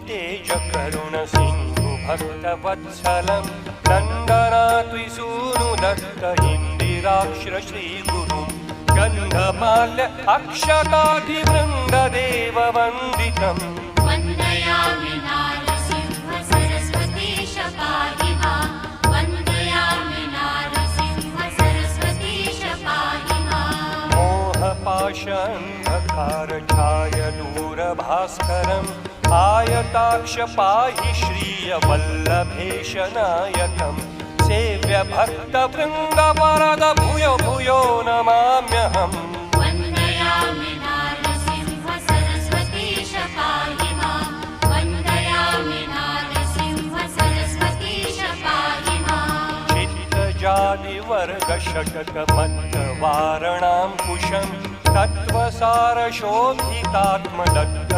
तेज करुण सिंधु भक्तवत्सलं नन्दनात्विसूनु दत्त इन्दिराक्ष श्रीगुरुं गन्धमाल्य अक्षताधिवृन्ददेववन्दितम् वन्दयामि नारसिंह सरस्वतीश पाहि मां वन्दयामि नारसिंह सरस्वतीश पाहि मां मोहपाशान्धकारछाय दूरभास्करम् आयताक्ष पाहि श्रियवल्लभेश नायकम् सेव्य भक्तवृन्दवरद भूयो भूयो नमाम्यहम् वन्दयामि नारसिंह सरस्वतीश पाहि मां वन्दयामि नारसिंह सरस्वतीश पाहि मां चित्तजादिवर्गषटकमत्तवारणां कुशं तत्त्वसारशोभितात्मदत्त